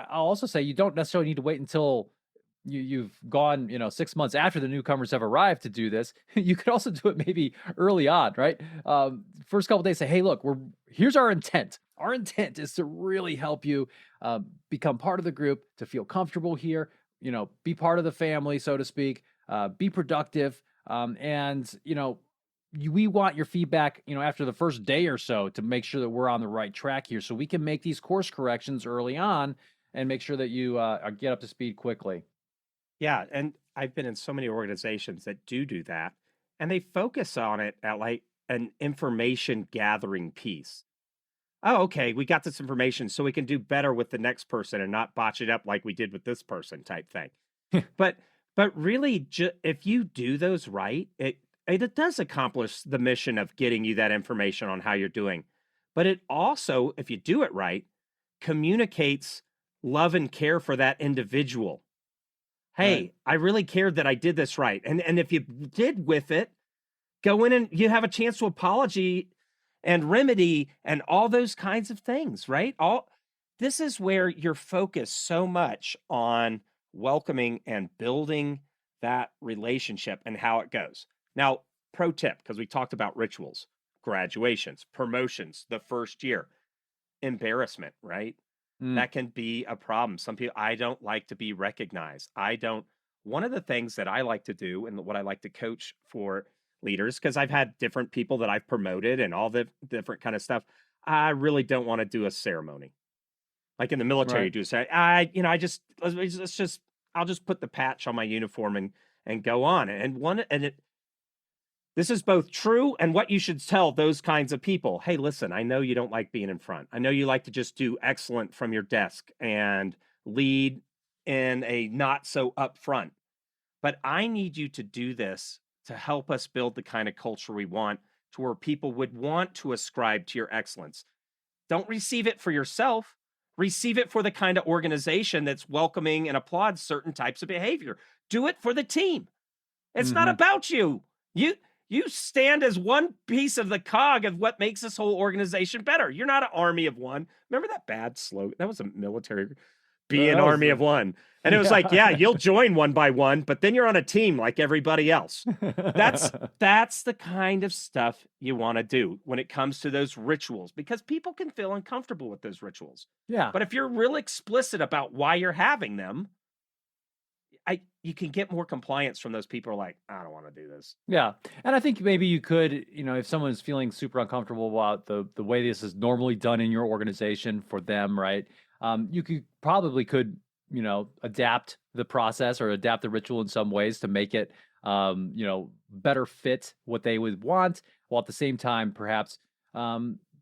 also say you don't necessarily need to wait until you've gone, 6 months after the newcomers have arrived to do this. You could also do it maybe early on, right? First couple of days, say, hey, look, here's our intent. Our intent is to really help you become part of the group, to feel comfortable here, be part of the family, so to speak, be productive. We want your feedback, after the first day or so to make sure that we're on the right track here so we can make these course corrections early on and make sure that you get up to speed quickly. Yeah, and I've been in so many organizations that do that, and they focus on it at like an information gathering piece. Oh, okay, we got this information so we can do better with the next person and not botch it up like we did with this person type thing. but really, if you do those right, it does accomplish the mission of getting you that information on how you're doing. But it also, if you do it right, communicates love and care for that individual. Hey, Right. I really cared that I did this right. And if you did with it, go in and you have a chance to apology and remedy and all those kinds of things, right? This is where you're focused so much on welcoming and building that relationship and how it goes. Now, pro tip, because we talked about rituals, graduations, promotions, the first year, embarrassment, right? Mm. That can be a problem. Some people, I don't like to be recognized. I don't. One of the things that I like to do and what I like to coach for leaders, because I've had different people that I've promoted and all the different kind of stuff. I really don't want to do a ceremony. Like in the military, you Right. do say, I'll just put the patch on my uniform and go on. This is both true and what you should tell those kinds of people. Hey, listen, I know you don't like being in front. I know you like to just do excellent from your desk and lead in a not so upfront. But I need you to do this to help us build the kind of culture we want to where people would want to ascribe to your excellence. Don't receive it for yourself. Receive it for the kind of organization that's welcoming and applauds certain types of behavior. Do it for the team. It's not Hmm. about you. You stand as one piece of the cog of what makes this whole organization better. You're not an army of one. Remember that bad slogan? That was a military, be an That was, army of one. And it was like, yeah. yeah, you'll join one by one, but then you're on a team like everybody else. That's the kind of stuff you want to do when it comes to those rituals, because people can feel uncomfortable with those rituals. Yeah. But if you're real explicit about why you're having them, you can get more compliance from those people who are like, I don't want to do this. Yeah. And I think maybe you could, if someone's feeling super uncomfortable about the way this is normally done in your organization for them, right? You could, adapt the process or adapt the ritual in some ways to make it better fit what they would want, while at the same time, perhaps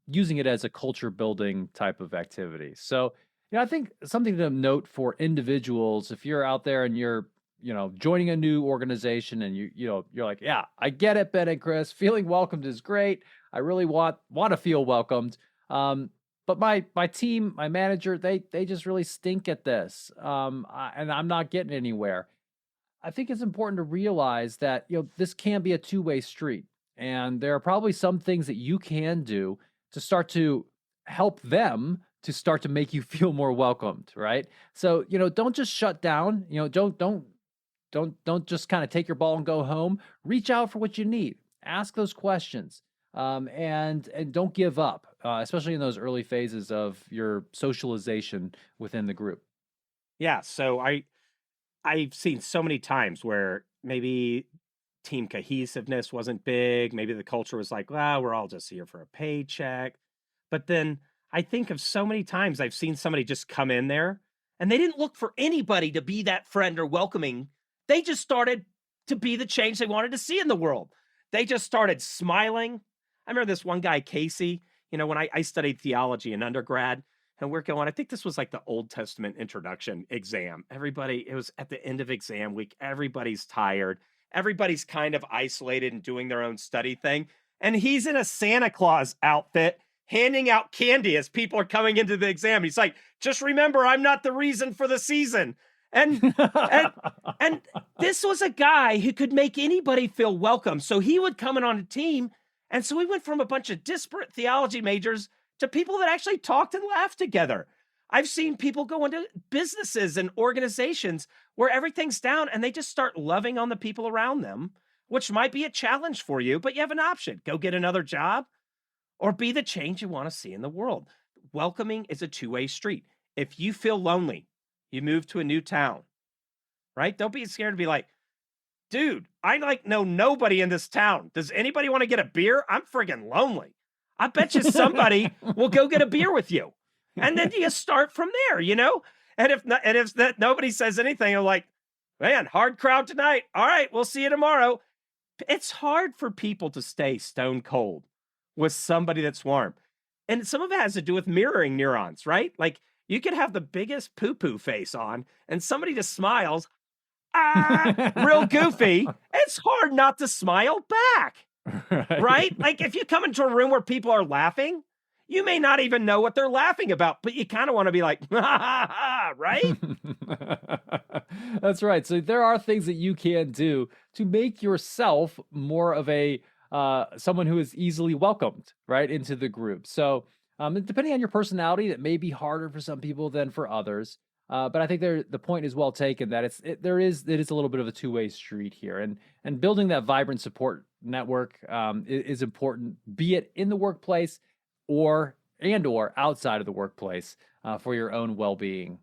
using it as a culture building type of activity. So, I think something to note for individuals, if you're out there and you're, joining a new organization and you're like, yeah, I get it, Ben and Chris, feeling welcomed is great. I really want to feel welcomed. But my team, my manager, they just really stink at this. And I'm not getting anywhere. I think it's important to realize that, this can be a two-way street. And there are probably some things that you can do to start to help them to start to make you feel more welcomed, right? So, don't just shut down, don't just kind of take your ball and go home. Reach out for what you need. Ask those questions. And don't give up, especially in those early phases of your socialization within the group. Yeah. So I've seen so many times where maybe team cohesiveness wasn't big. Maybe the culture was like, well, we're all just here for a paycheck. But then I think of so many times I've seen somebody just come in there and they didn't look for anybody to be that friend or welcoming. They just started to be the change they wanted to see in the world. They just started smiling. I remember this one guy, Casey, when I studied theology in undergrad, and we're going, I think this was like the Old Testament introduction exam. Everybody, it was at the end of exam week. Everybody's tired. Everybody's kind of isolated and doing their own study thing. And he's in a Santa Claus outfit, handing out candy as people are coming into the exam. He's like, just remember, I'm not the reason for the season. And this was a guy who could make anybody feel welcome. So he would come in on a team. And so we went from a bunch of disparate theology majors to people that actually talked and laughed together. I've seen people go into businesses and organizations where everything's down and they just start loving on the people around them, which might be a challenge for you, but you have an option. Go get another job or be the change you want to see in the world. Welcoming is a two-way street. If you feel lonely, you move to a new town, right? Don't be scared to be like, dude, I know nobody in this town. Does anybody want to get a beer? I'm friggin' lonely. I bet you somebody will go get a beer with you. And then you start from there, And if nobody says anything, I'm like, man, hard crowd tonight. All right, we'll see you tomorrow. It's hard for people to stay stone cold with somebody that's warm. And some of it has to do with mirroring neurons, right? Like you could have the biggest poo-poo face on and somebody just smiles, real goofy. It's hard not to smile back. Right? Like if you come into a room where people are laughing, you may not even know what they're laughing about, but you kind of want to be like, right? That's right. So there are things that you can do to make yourself more of a someone who is easily welcomed, right, into the group. So depending on your personality, that may be harder for some people than for others. But I think the point is well taken that it is a little bit of a two-way street here, and building that vibrant support network is important, be it in the workplace or outside of the workplace for your own well-being.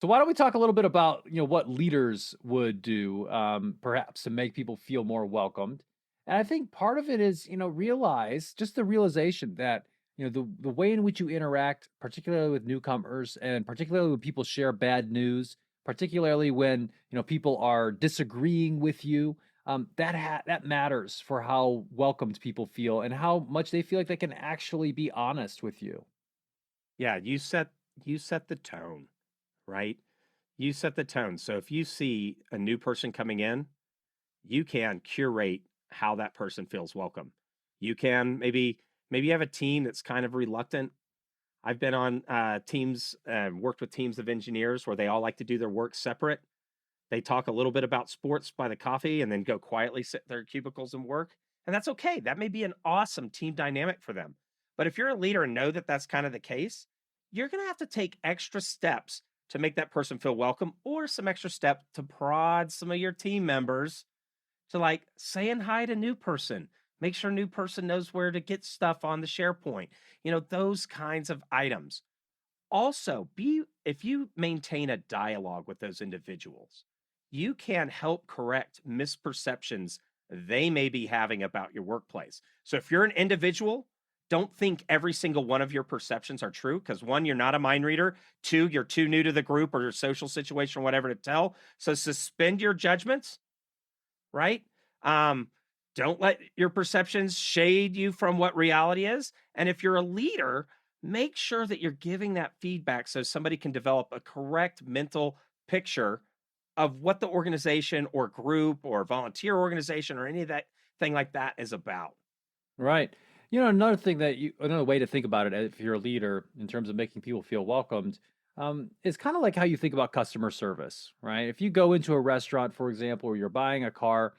So why don't we talk a little bit about what leaders would do perhaps to make people feel more welcomed? And I think part of it is realize just the realization that the way in which you interact, particularly with newcomers and particularly when people share bad news, particularly when, people are disagreeing with you, that matters for how welcomed people feel and how much they feel like they can actually be honest with you. Yeah, you set the tone, right? You set the tone. So if you see a new person coming in, you can curate how that person feels welcome. You can maybe you have a team that's kind of reluctant. I've been on teams, worked with teams of engineers where they all like to do their work separate. They talk a little bit about sports by the coffee and then go quietly sit in their cubicles and work. And that's okay. That may be an awesome team dynamic for them. But if you're a leader and know that that's kind of the case, you're going to have to take extra steps to make that person feel welcome, or some extra step to prod some of your team members to like saying hi to new person. Make sure new person knows where to get stuff on the SharePoint, those kinds of items. Also, if you maintain a dialogue with those individuals, you can help correct misperceptions they may be having about your workplace. So if you're an individual, don't think every single one of your perceptions are true, because one, you're not a mind reader. Two, you're too new to the group or your social situation or whatever to tell. So suspend your judgments. right? Um, don't let your perceptions shade you from what reality is. And if you're a leader, make sure that you're giving that feedback so somebody can develop a correct mental picture of what the organization or group or volunteer organization or any of that thing like that is about. Right. Another way to think about it if you're a leader in terms of making people feel welcomed, is kind of like how you think about customer service, right? If you go into a restaurant, for example, or you're buying a car,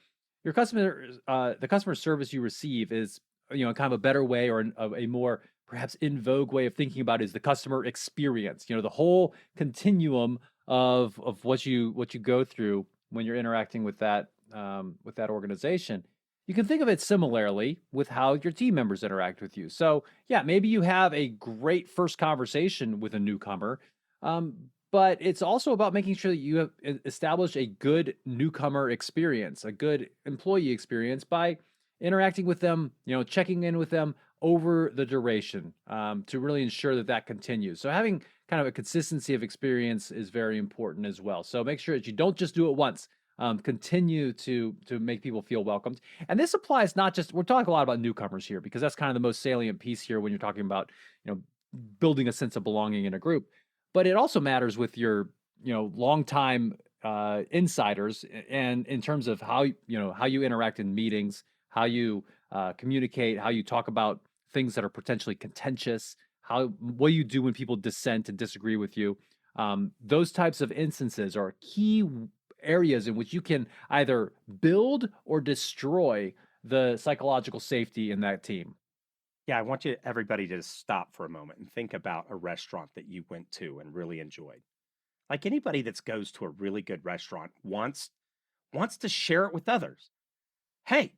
the customer service you receive is, kind of a better way or a more perhaps in vogue way of thinking about is the customer experience. The whole continuum of what you go through when you're interacting with that organization. You can think of it similarly with how your team members interact with you. So, yeah, maybe you have a great first conversation with a newcomer, but it's also about making sure that you have established a good newcomer experience, a good employee experience by interacting with them, checking in with them over the duration, to really ensure that that continues. So, having kind of a consistency of experience is very important as well. So, make sure that you don't just do it once. Continue to make people feel welcomed. And this applies not just, we're talking a lot about newcomers here because that's kind of the most salient piece here when you're talking about, building a sense of belonging in a group. But it also matters with your, longtime insiders, and in terms of how you interact in meetings, how you communicate, how you talk about things that are potentially contentious, what you do when people dissent and disagree with you. Those types of instances are key areas in which you can either build or destroy the psychological safety in that team. Yeah, I want everybody to stop for a moment and think about a restaurant that you went to and really enjoyed. Like anybody that goes to a really good restaurant wants to share it with others. Hey,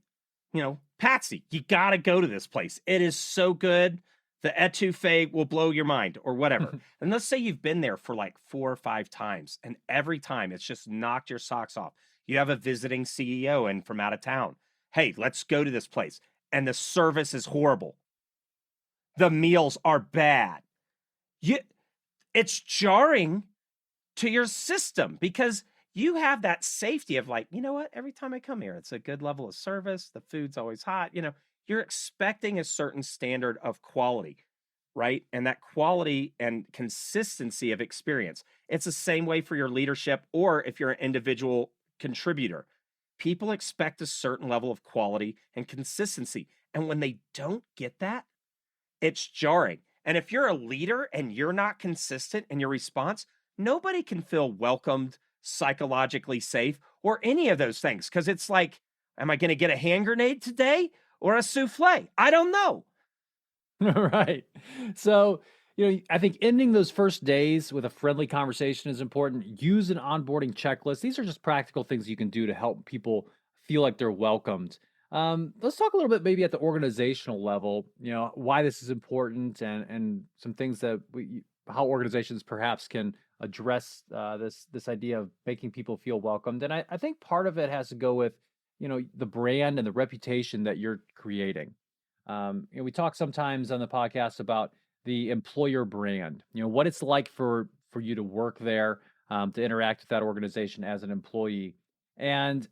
Patsy, you got to go to this place. It is so good. The etouffee will blow your mind or whatever. And let's say you've been there for like 4 or 5 times, and every time it's just knocked your socks off. You have a visiting CEO and from out of town. Hey, let's go to this place. And the service is horrible. The meals are bad. You, it's jarring to your system because you have that safety of like, you know what? Every time I come here, it's a good level of service. The food's always hot. You're expecting a certain standard of quality, right? And that quality and consistency of experience. It's the same way for your leadership or if you're an individual contributor. People expect a certain level of quality and consistency. And when they don't get that, it's jarring. And if you're a leader and you're not consistent in your response, nobody can feel welcomed, psychologically safe, or any of those things. Because it's like, am I going to get a hand grenade today or a souffle? I don't know. Right. So, I think ending those first days with a friendly conversation is important. Use an onboarding checklist. These are just practical things you can do to help people feel like they're welcomed. Let's talk a little bit maybe at the organizational level, why this is important and some things that how organizations perhaps can address this idea of making people feel welcomed. And I think part of it has to go with, the brand and the reputation that you're creating. We talk sometimes on the podcast about the employer brand, what it's like for you to work there, to interact with that organization as an employee. And,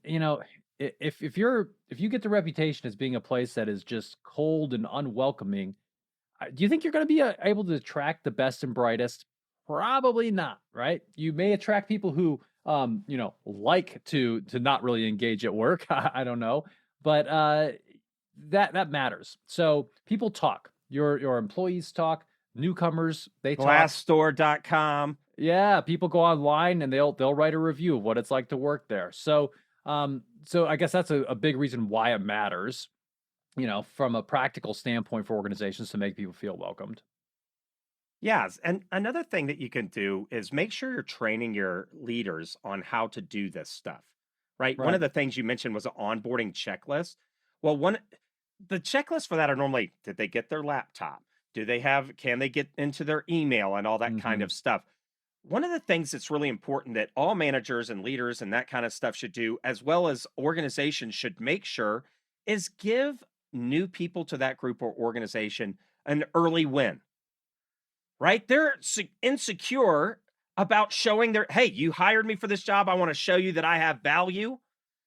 if you get the reputation as being a place that is just cold and unwelcoming, do you think you're going to be able to attract the best and brightest? Probably not, right? You may attract people who, like to not really engage at work. I don't know, but that matters. So people talk. Your employees talk. Newcomers, they talk. Glassdoor.com. Yeah, people go online and they'll write a review of what it's like to work there. So I guess that's a big reason why it matters, from a practical standpoint for organizations to make people feel welcomed. Yes. And another thing that you can do is make sure you're training your leaders on how to do this stuff, right? One of Right. the things you mentioned was an onboarding checklist. Well, the checklists for that are normally, did they get their laptop? Can they get into their email and all that kind Hmm. of stuff? One of the things that's really important that all managers and leaders and that kind of stuff should do, as well as organizations should make sure, is give new people to that group or organization an early win, right? They're insecure about showing hey, you hired me for this job. I want to show you that I have value.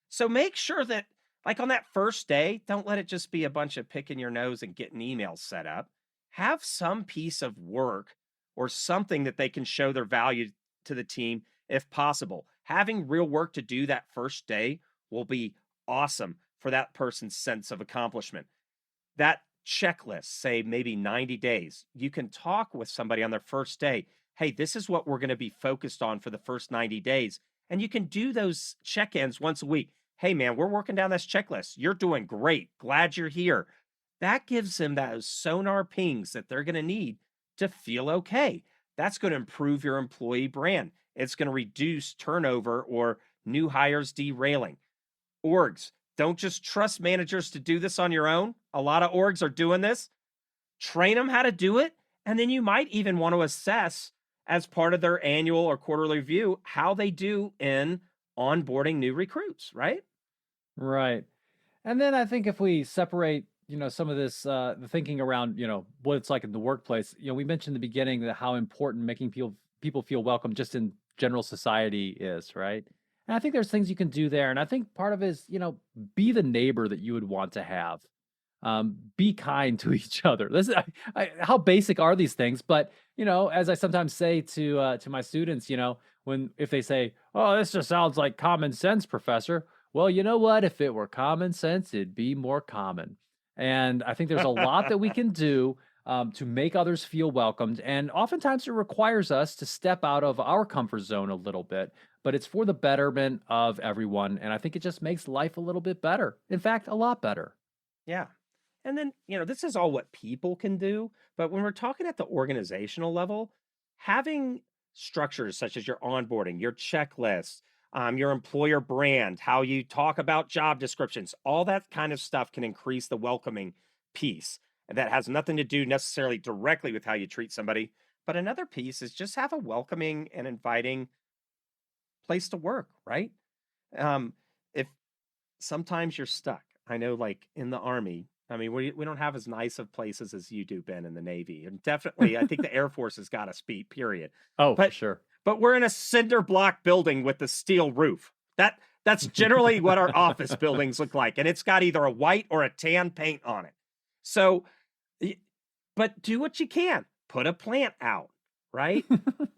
So make sure that, like on that first day, don't let it just be a bunch of picking your nose and getting emails set up. Have some piece of work or something that they can show their value to the team if possible. Having real work to do that first day will be awesome for that person's sense of accomplishment. That checklist, say maybe 90 days, you can talk with somebody on their first day. Hey, this is what we're going to be focused on for the first 90 days. And you can do those check-ins once a week. Hey, man, we're working down this checklist. You're doing great. Glad you're here. That gives them those sonar pings that they're going to need to feel okay. That's going to improve your employee brand. It's going to reduce turnover or new hires derailing. Orgs, don't just trust managers to do this on your own. A lot of orgs are doing this. Train them how to do it. And then you might even want to assess as part of their annual or quarterly review how they do in onboarding new recruits, right? Right. And then I think if we separate, some of this, the thinking around, what it's like in the workplace, we mentioned in the beginning that how important making people feel welcome just in general society is, right? And I think there's things you can do there. And I think part of it is, be the neighbor that you would want to have. Be kind to each other. This is, how basic are these things? But, as I sometimes say to my students, if they say, "Oh, this just sounds like common sense, professor." Well, you know what? If it were common sense, it'd be more common. And I think there's a lot that we can do to make others feel welcomed. And oftentimes it requires us to step out of our comfort zone a little bit, but it's for the betterment of everyone. And I think it just makes life a little bit better. In fact, a lot better. Yeah. And then, this is all what people can do. But when we're talking at the organizational level, having structures such as your onboarding, your checklist, your employer brand, how you talk about job descriptions, all that kind of stuff can increase the welcoming piece. And that has nothing to do necessarily directly with how you treat somebody. But another piece is just have a welcoming and inviting place to work, right? If sometimes you're stuck, I know like in the Army, I mean, we don't have as nice of places as you do, Ben, in the Navy. And definitely, I think the Air Force has got us beat, period. Oh, But for sure. but we're in a cinder block building with a steel roof. That's generally what our office buildings look like. And it's got either a white or a tan paint on it. So, but do what you can. Put a plant out, right?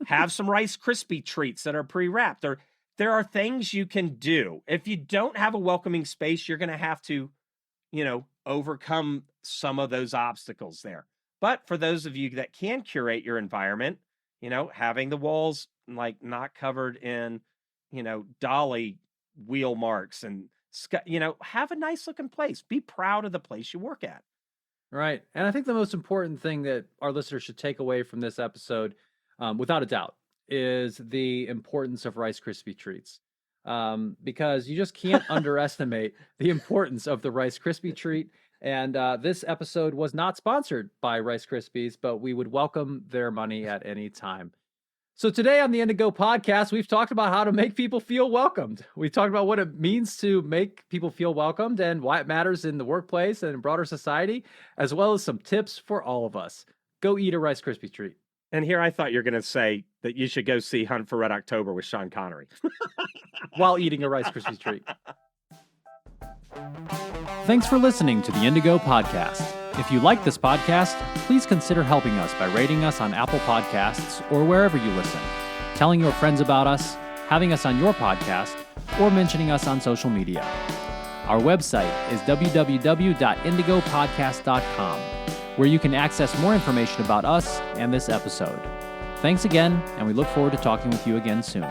Have some Rice Krispie treats that are pre-wrapped. There are things you can do. If you don't have a welcoming space, you're going to have to, overcome some of those obstacles there. But for those of you that can curate your environment, having the walls like not covered in, dolly wheel marks and, have a nice looking place. Be proud of the place you work at. Right. And I think the most important thing that our listeners should take away from this episode, without a doubt, is the importance of Rice Krispie treats. Because you just can't underestimate the importance of the Rice Krispie treat. And this episode was not sponsored by Rice Krispies, but we would welcome their money at any time. So today on the Indigo Podcast, we've talked about how to make people feel welcomed. We've talked about what it means to make people feel welcomed and why it matters in the workplace and in broader society, as well as some tips for all of us. Go eat a Rice Krispie treat. And here I thought you were going to say that you should go see Hunt for Red October with Sean Connery. While eating a Rice Krispie treat. Thanks for listening to the Indigo Podcast. If you like this podcast, please consider helping us by rating us on Apple Podcasts or wherever you listen, telling your friends about us, having us on your podcast, or mentioning us on social media. Our website is www.indigopodcast.com, where you can access more information about us and this episode. Thanks again, and we look forward to talking with you again soon.